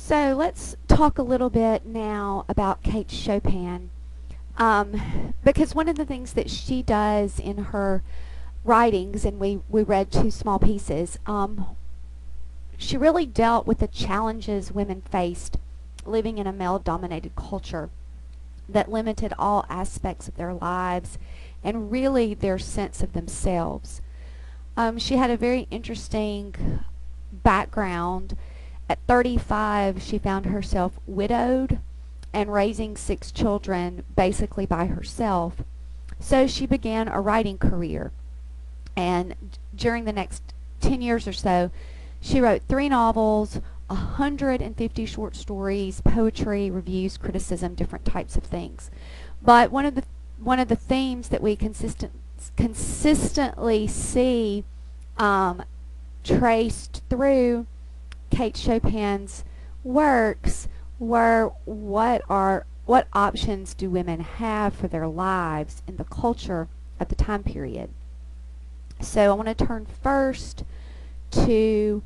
So let's talk a little bit now about Kate Chopin. Because one of the things that she does in her writings, and we read two small pieces, she really dealt with the challenges women faced living in a male-dominated culture that limited all aspects of their lives and really their sense of themselves. She had a very interesting background. At 35, she found herself widowed and raising 6 children basically by herself. So she began a writing career. And during the next 10 years or so, she wrote 3 novels, 150 short stories, poetry, reviews, criticism, different types of things. But one of the themes that we consistently see traced through Kate Chopin's works were what options do women have for their lives in the culture at the time period. So I want to turn first to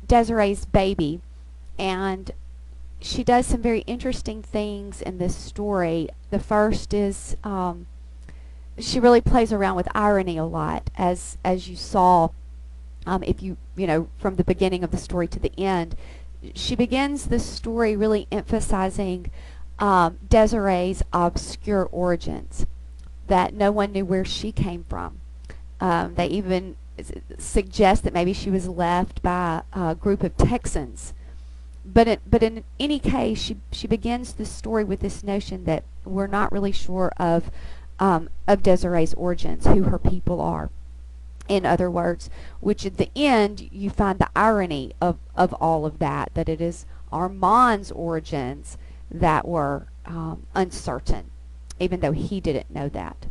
Desiree's baby, and she does some very interesting things in this story. The first is she really plays around with irony a lot, as you saw if you know from the beginning of the story to the end. She begins this story really emphasizing Desiree's obscure origins, that no one knew where she came from. They even suggest that maybe she was left by a group of Texans. But in any case, she begins this story with this notion that we're not really sure of Desiree's origins, who her people are. In other words, which at the end you find the irony of all of that, that it is Armand's origins that were uncertain, even though he didn't know that.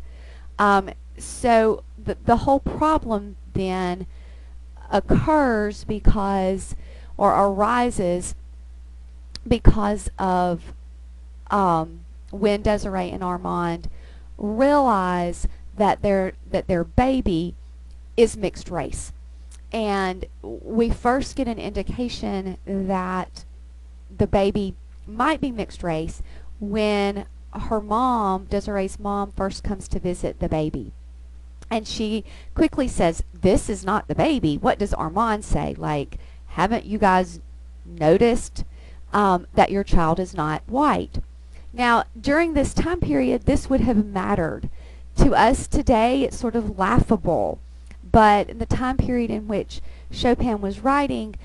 So the whole problem then occurs because, or arises because of when Desiree and Armand realize that their baby is mixed race. And we first get an indication that the baby might be mixed race when her mom, Desiree's mom, first comes to visit the baby. And she quickly says, "This is not the baby." What does Armand say? Like, haven't you guys noticed that your child is not white? Now, during this time period, this would have mattered. To us today, it's sort of laughable. But in the time period in which Chopin was writing,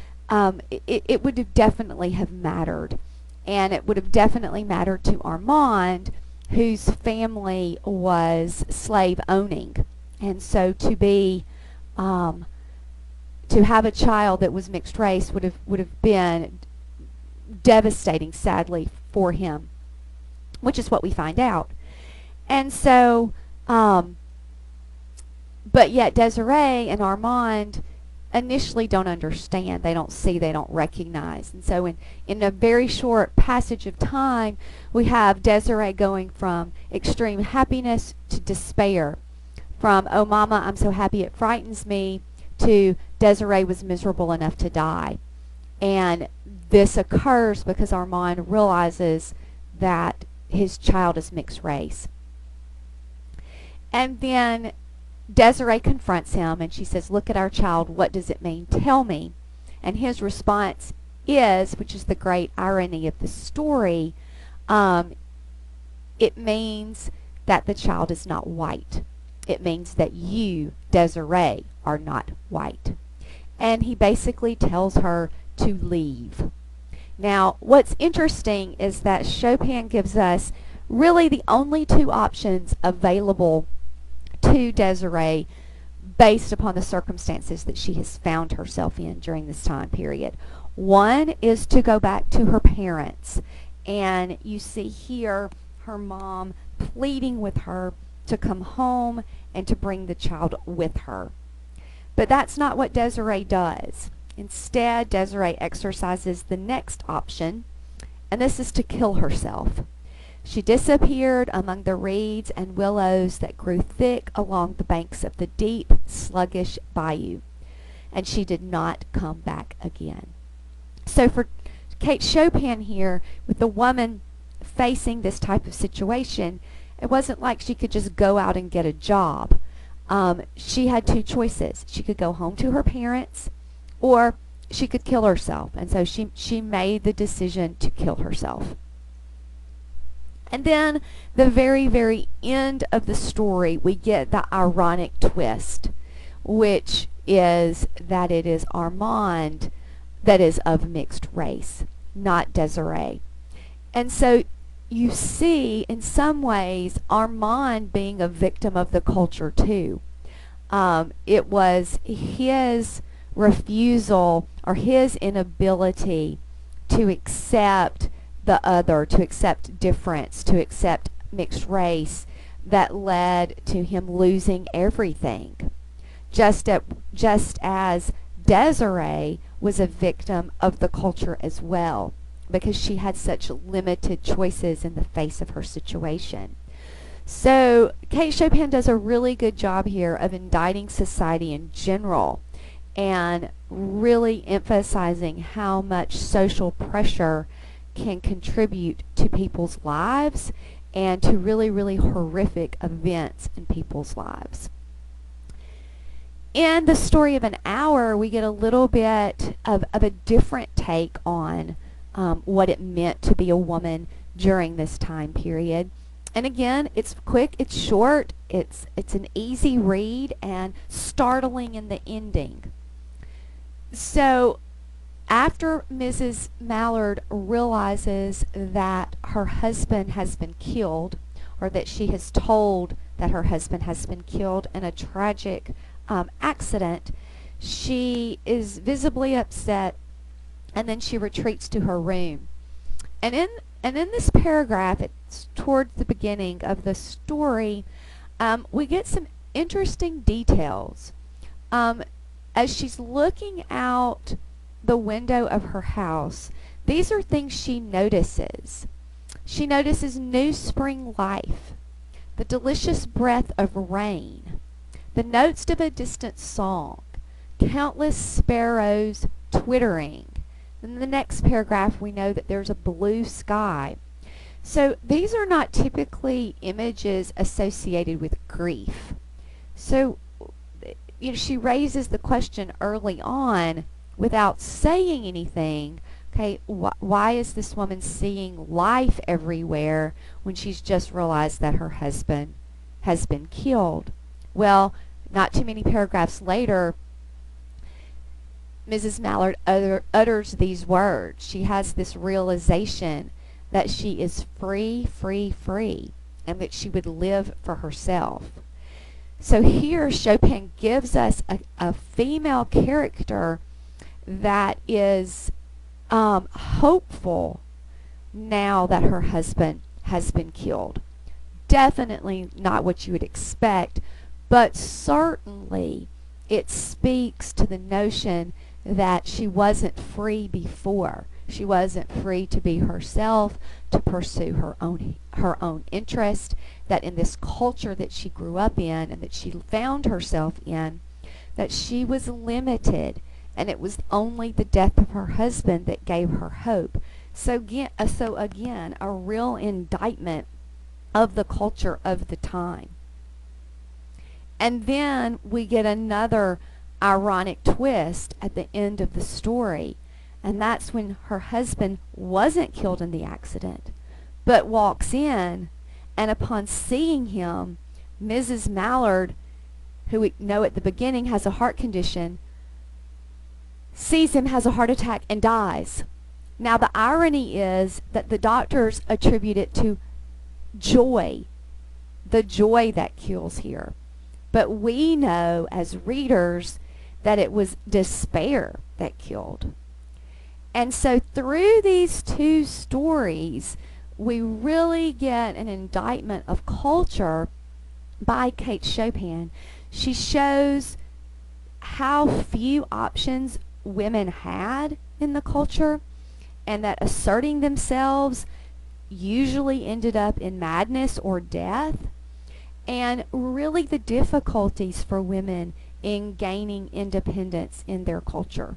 it would have definitely have mattered. And it would have definitely mattered to Armand, whose family was slave owning. And so to have a child that was mixed race would have been devastating, sadly, for him, which is what we find out. And so but yet Desiree and Armand initially don't understand. They don't see, they don't recognize. And so in a very short passage of time, we have Desiree going from extreme happiness to despair. From, "Oh mama, I'm so happy it frightens me," to Desiree was miserable enough to die. And this occurs because Armand realizes that his child is mixed race. And then Desiree confronts him and she says, "Look at our child. What does it mean? Tell me." And his response is, which is the great irony of the story, it means that the child is not white. It means that you, Desiree, are not white. And he basically tells her to leave. Now, what's interesting is that Chopin gives us really the only 2 options available to Desiree based upon the circumstances that she has found herself in during this time period. One is to go back to her parents, and you see here her mom pleading with her to come home and to bring the child with her. But that's not what Desiree does. Instead, Desiree exercises the next option, and this is to kill herself. She disappeared among the reeds and willows that grew thick along the banks of the deep, sluggish bayou, and she did not come back again. So for Kate Chopin here, with the woman facing this type of situation, it wasn't like she could just go out and get a job. She had two choices. She could go home to her parents, or she could kill herself. And so she made the decision to kill herself. And then the very, very end of the story, we get the ironic twist, which is that it is Armand that is of mixed race, not Desiree. And so you see, in some ways, Armand being a victim of the culture too. It was his refusal or his inability to accept the other, to accept difference, to accept mixed race, that led to him losing everything. Just as Desiree was a victim of the culture as well, because she had such limited choices in the face of her situation. So Kate Chopin does a really good job here of indicting society in general and really emphasizing how much social pressure can contribute to people's lives and to really, really horrific events in people's lives. In The Story of an Hour, we get a little bit of a different take on what it meant to be a woman during this time period. And again, it's quick, it's short, it's an easy read, and startling in the ending. So after Mrs. Mallard realizes that her husband has been killed, or that she has told that her husband has been killed in a tragic accident, she is visibly upset, and then she retreats to her room. And in this paragraph, it's towards the beginning of the story, we get some interesting details. As she's looking out the window of her house, these are things she notices. She notices new spring life, the delicious breath of rain, the notes of a distant song, countless sparrows twittering. In the next paragraph, we know that there's a blue sky. So these are not typically images associated with grief. So she raises the question early on without saying anything. Okay, why is this woman seeing life everywhere when she's just realized that her husband has been killed? Well, not too many paragraphs later, Mrs. Mallard utters these words. She has this realization that she is free, free, free, and that she would live for herself. So here Chopin gives us a female character that is hopeful now that her husband has been killed. Definitely not what you would expect, but certainly it speaks to the notion that she wasn't free before. She wasn't free to be herself, to pursue her own interest, that in this culture that she grew up in and that she found herself in, that she was limited, and it was only the death of her husband that gave her hope. So again, a real indictment of the culture of the time. And then we get another ironic twist at the end of the story, and that's when her husband wasn't killed in the accident, but walks in, and upon seeing him, Mrs. Mallard, who we know at the beginning has a heart condition, sees him, has a heart attack, and dies. Now the irony is that the doctors attribute it to joy, the joy that kills here. But we know as readers that it was despair that killed. And so through these two stories, we really get an indictment of culture by Kate Chopin. She shows how few options women had in the culture, and that asserting themselves usually ended up in madness or death, and really the difficulties for women in gaining independence in their culture.